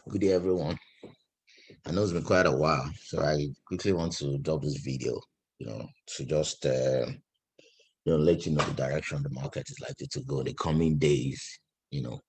Good day, everyone. I know it's been quite a while, so I quickly want to drop this video, to just let you know the direction the market is likely to go in the coming days. You know,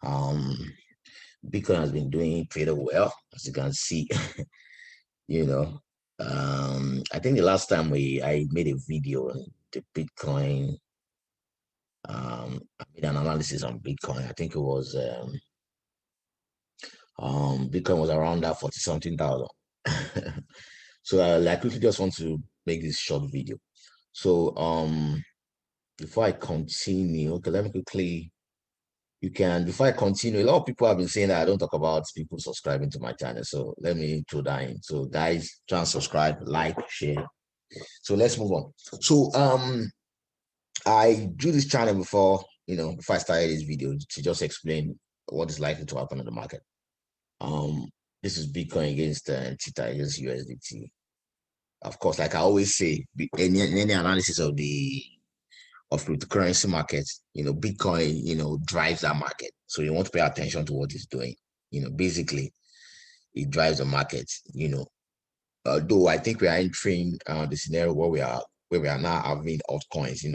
um, Bitcoin has been doing pretty well, as you can see. you know, I think the last time I made a video on the Bitcoin, I made an analysis on Bitcoin. I think it was Bitcoin was around that 40 something thousand. So I quickly just want to make this short video. So before I continue, okay, let me quickly before I continue, a lot of people have been saying that I don't talk about people subscribing to my channel. So let me throw that in. So guys, try and subscribe, like, share. So let's move on. So I do this channel before, before I started this video to just explain what is likely to happen in the market. This is Bitcoin against Theta against USDT. Of course, like I always say, any analysis of the cryptocurrency market, Bitcoin, drives that market. So you want to pay attention to what it's doing. Basically, it drives the market. Though I think we are entering the scenario where we are now having altcoins. We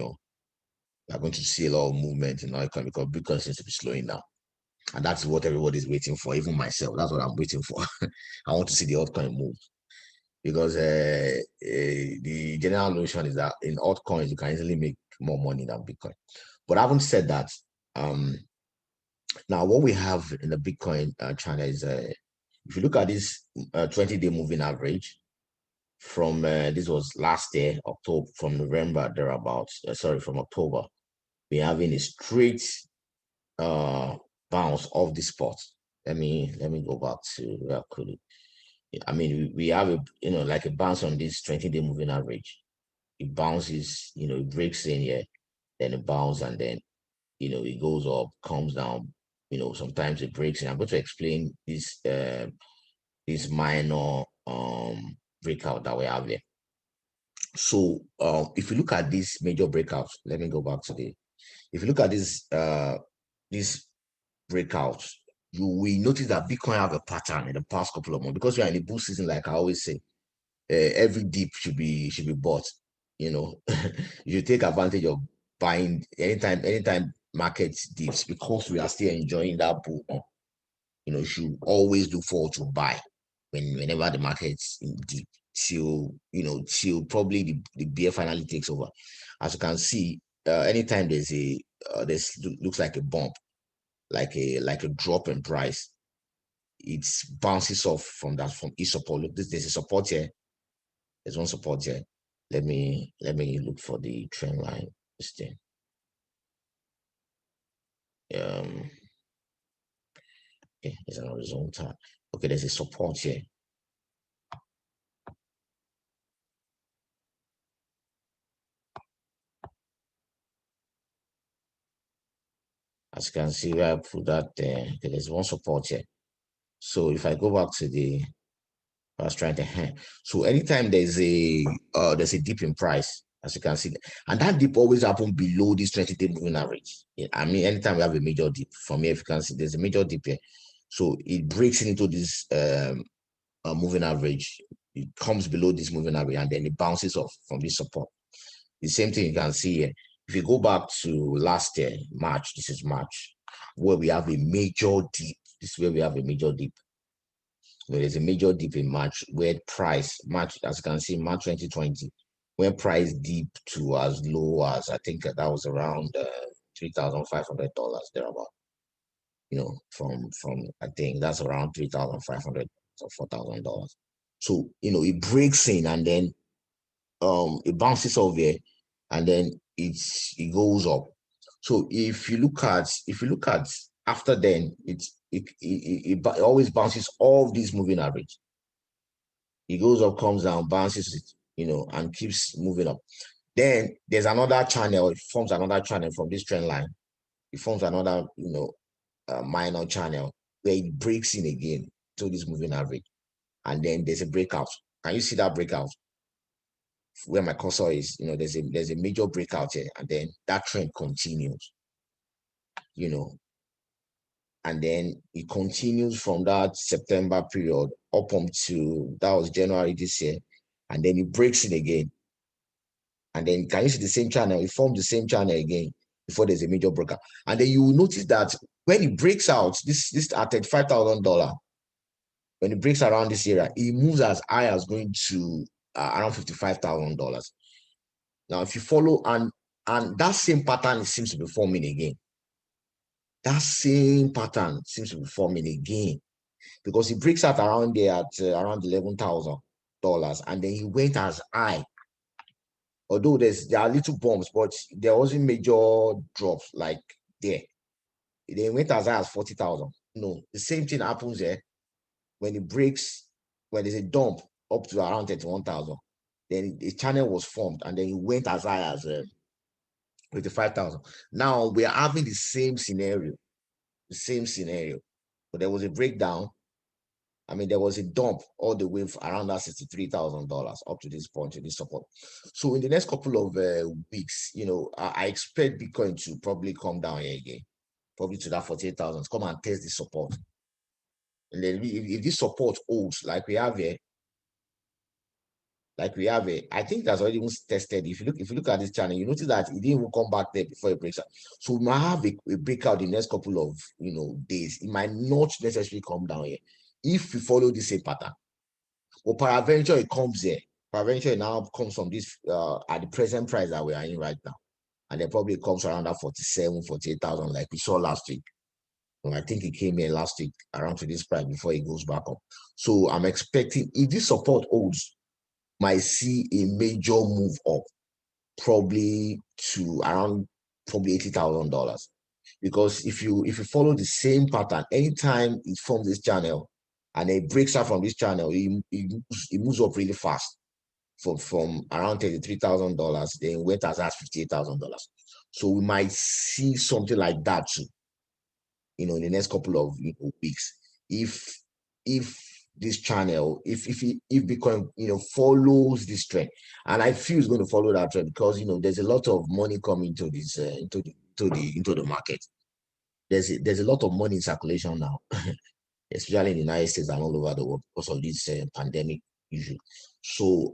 are going to see a lot of movement in altcoin because Bitcoin seems to be slowing down. And that's what everybody's waiting for, even myself. That's what I'm waiting for. I want to see the altcoin move. Because the general notion is that in altcoins you can easily make more money than Bitcoin. But having said that, um, now what we have in the Bitcoin channel is if you look at this 20-day moving average from this was last year, October, from November thereabouts. Sorry, from October, we're having a straight bounce off the spot. Let me go back to where I could. I mean, we have like a bounce on this 20-day moving average. It bounces, it breaks in here, then it bounces, and then, it goes up, comes down, sometimes it breaks in. I'm going to explain this minor breakout that we have here. So if you look at this major breakout, let me go back to if you look at this breakout, you will notice that Bitcoin have a pattern in the past couple of months because we are in a bull season, like I always say. Every dip should be bought. You take advantage of buying anytime market dips because we are still enjoying that bull. You should always look forward to buy whenever the market's in deep till probably the bear finally takes over. As you can see, anytime there's looks like a bump, like a drop in price, it bounces off from each support. Look, there's a support here. There's one support here. Let me look for the trend line. This thing. Okay, it's an horizontal. Okay, there's a support here. As you can see, where I put that there, okay, there's one support here. So if I go back to I was trying to hand. So anytime there's a dip in price, as you can see, and that dip always happens below this 20-day moving average. I mean, anytime we have a major dip, from here, if you can see, there's a major dip here. So it breaks into this moving average. It comes below this moving average, and then it bounces off from this support. The same thing you can see here. If you go back to last year, March, this is March, where we have a major dip. This is where we have a major dip. There's a major dip in March where March, as you can see, March 2020, where price dipped to as low as, I think that was around $3,500 thereabout. From I think that's around 3,500 or $4,000. So, it breaks in and then it bounces off there and then it goes up. So if you look at after then, it always bounces off this moving average. It goes up, comes down, bounces it, and keeps moving up. Then there's another channel. It forms another channel from this trend line. It forms another, minor channel where it breaks in again to this moving average, and then there's a breakout. Can you see that breakout? Where my cursor is, there's a major breakout here, and then that trend continues. and then it continues from that September period up until that was January this year, and then it breaks it again. And then can you see the same channel? It forms the same channel again before there's a major breakout. And then you will notice that when it breaks out, this at $35,000, when it breaks around this area, it moves as high as going to around $55,000. Now, if you follow, and that same pattern seems to be forming again. That same pattern seems to be forming again, because it breaks out around there at around $11,000, and then he went as high. Although there are little bumps, but there wasn't major drops like there. They went as high as 40,000. No, the same thing happens there when it breaks, when there's a dump up to around 31,000. Then the channel was formed, and then it went as high as 55,000. Now we are having the same scenario, but there was a breakdown. I mean, there was a dump all the way around that $63,000 up to this point, to this support. So in the next couple of weeks, I expect Bitcoin to probably come down here again, probably to that 48,000, come and test the support. And then if this support holds like we have here, I think that's already tested. If you look at this channel, you notice that it didn't even come back there before it breaks out. So we might have a breakout in the next couple of days. It might not necessarily come down here if we follow the same pattern. But peradventure it comes here. Peradventure it now comes from this at the present price that we are in right now. And then probably comes around that 47, 48,000 like we saw last week. And I think it came here last week around to this price before it goes back up. So I'm expecting, if this support holds, might see a major move up, probably to around $80,000. Because if you follow the same pattern, anytime it forms this channel and it breaks out from this channel, it moves up really fast from around $33,000, then went as high as $58,000. So we might see something like that too, in the next couple of weeks. If this channel, if Bitcoin follows this trend, and I feel it's going to follow that trend, because there's a lot of money coming into this into the market. There's a lot of money in circulation now, especially in the United States and all over the world, because of this pandemic issue. So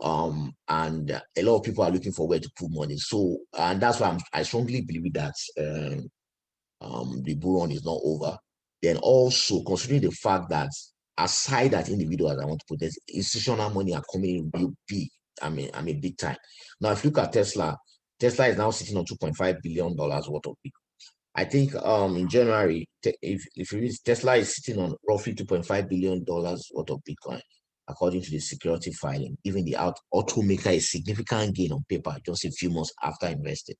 and a lot of people are looking for where to put money. So, and that's why I strongly believe that the bull run is not over. Then also considering the fact that aside that individuals, I want to put this, institutional money are coming in real big. I mean big time. Now, if you look at Tesla is now sitting on $2.5 billion worth of Bitcoin. I think in January, if you read, Tesla is sitting on roughly $2.5 billion worth of Bitcoin, according to the security filing, giving the automaker a significant gain on paper just a few months after investing.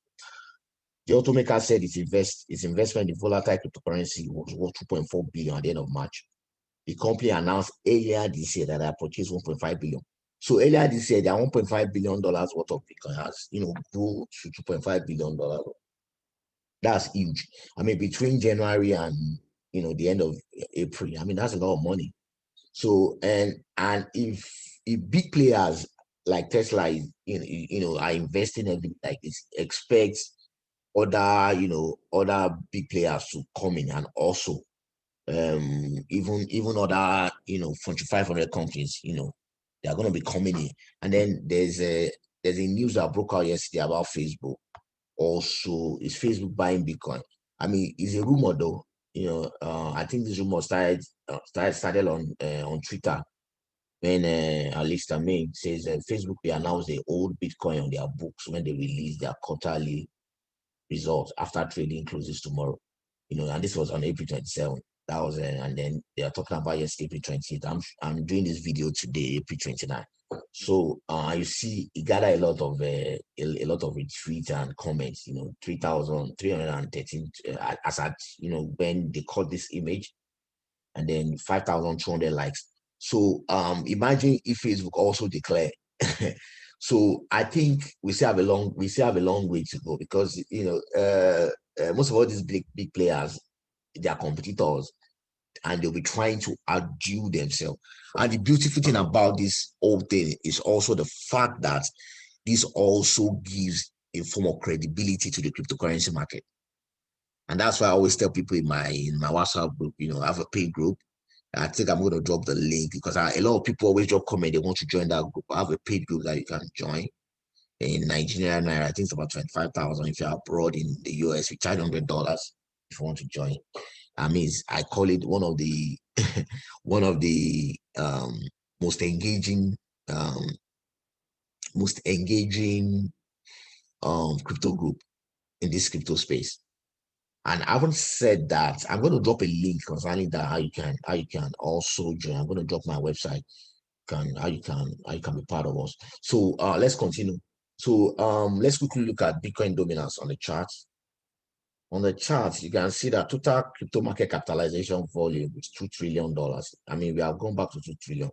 The automaker said its investment in volatile cryptocurrency was worth $2.4 billion at the end of March. The company announced earlier this year that they purchased $1.5 billion. So earlier this year, their $1.5 billion worth of Bitcoin has, grew to $2.5 billion. That's huge. I mean, between January and the end of April, I mean, that's a lot of money. So and if big players like Tesla is are investing everything like this, expect other big players to come in, and also even other Fortune 500 companies, they are going to be coming in. And then there's a news that broke out yesterday about Facebook. Also, is Facebook buying Bitcoin? I mean, it's a rumor though. I think this rumor started on Twitter when Alistair May says Facebook will announce the old Bitcoin on their books when they release their quarterly results after trading closes tomorrow. And this was on April 27th. That was and then they are talking about yesterday, April 20th. I'm doing this video today, April 29th. So you see, it gathered a lot of retweets and comments. 3,313 as at when they caught this image, and then 5,200 likes. So imagine if Facebook also declare. So I think we still have a long way to go, because most of all these big players, they are competitors, and they'll be trying to outdo themselves. And the beautiful thing about this whole thing is also the fact that this also gives a form of credibility to the cryptocurrency market. And that's why I always tell people in my WhatsApp group, I have a paid group. I think I'm going to drop the link because a lot of people always drop comment. They want to join that group. I have a paid group that you can join in Nigeria Naira. I think it's about 25,000. If you're abroad in the US, we charge $100 if you want to join. I mean, I call it one of the one of the most engaging um, most engaging crypto group in this crypto space. And I haven't said that. I'm going to drop a link concerning that how you can also join. I'm going to drop my website how you can be part of us. So let's continue. So let's quickly look at Bitcoin dominance on the chart. On the chart, you can see that total crypto market capitalization volume is $2 trillion. I mean, we have gone back to 2 trillion.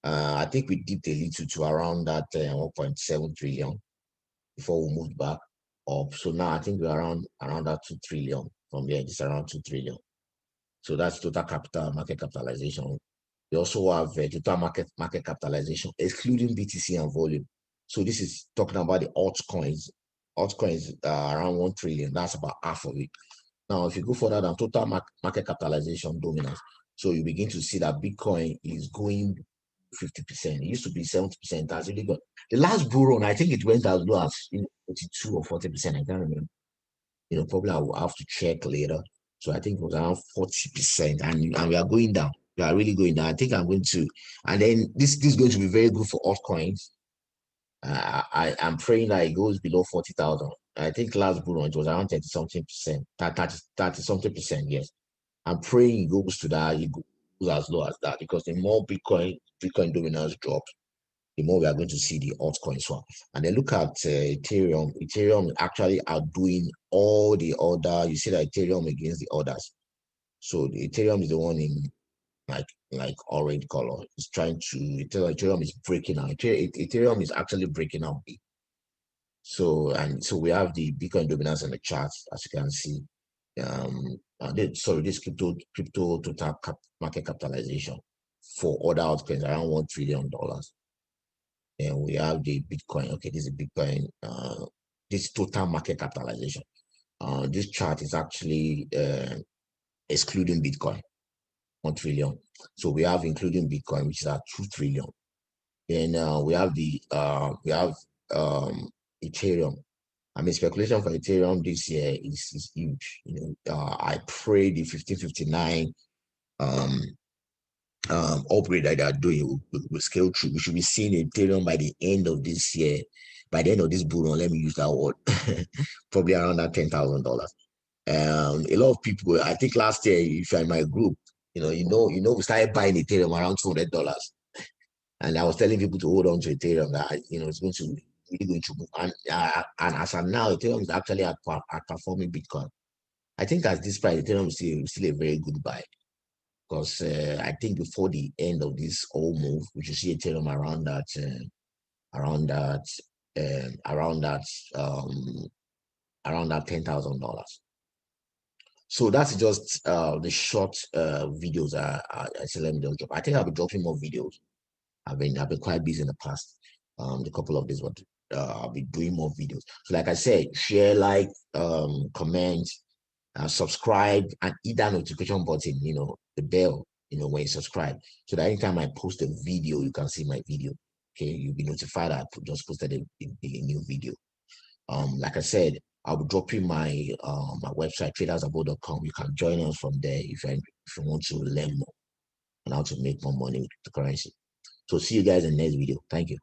I think we dipped a little to around that 1.7 trillion before we moved back up. So now I think we're around that 2 trillion from here. It's around 2 trillion. So that's total capital market capitalization. We also have total market capitalization, excluding BTC and volume. So this is talking about the altcoins. Altcoins around 1 trillion. That's about half of it. Now, if you go further down, total market capitalization dominance. So you begin to see that Bitcoin is going 50%. It used to be 70%. That's really good. The last bull run, I think it went as low as 42 or 40%. I can't remember. Probably I will have to check later. So I think it was around 40%, and we are going down. We are really going down. I think I'm going to, and then this is going to be very good for altcoins. I'm praying that it goes below 40,000. I think last bull run it was around 30 something percent, 30 something percent. Yes, I'm praying it goes to that. It goes as low as that because the more Bitcoin dominance drops, the more we are going to see the altcoin swap. And then look at Ethereum. Ethereum is actually outdoing all the other. You see that Ethereum against the others. So the Ethereum is the one in like orange color. It's trying to Ethereum is breaking out. Ethereum is actually breaking out. So we have the Bitcoin dominance on the charts, as you can see. This crypto total market capitalization for other altcoins around $1 trillion. And we have the Bitcoin. Okay, this is Bitcoin. This total market capitalization. This chart is actually excluding Bitcoin, 1 trillion. So we have including Bitcoin, which is at 2 trillion. Then we have Ethereum. I mean, speculation for Ethereum this year is huge. I pray the 1559 upgrade that they are doing will scale through. We should be seeing Ethereum by the end of this year, by the end of this bull run. Let me use that word, probably around that $10,000. A lot of people, I think last year, if you're in my group, we started buying Ethereum around $200, and I was telling people to hold on to Ethereum that it's going to really going to move. And as of now, Ethereum is actually outperforming Bitcoin. I think at this price, Ethereum is still a very good buy. Because I think before the end of this whole move, we should see Ethereum around that, around that $10,000. So that's just the short videos I said let me just drop. I think I'll be dropping more videos. I've been quite busy in the past, the couple of days, but I'll be doing more videos. So like I said, share, like, comment, subscribe, and hit that notification button, the bell, when you subscribe, so that anytime I post a video, you can see my video. Okay, you'll be notified that I just posted a new video. Like I said, I'll be dropping my website, tradersabroad.com. You can join us from there if you want to learn more on how to make more money with the currency. So see you guys in the next video. Thank you.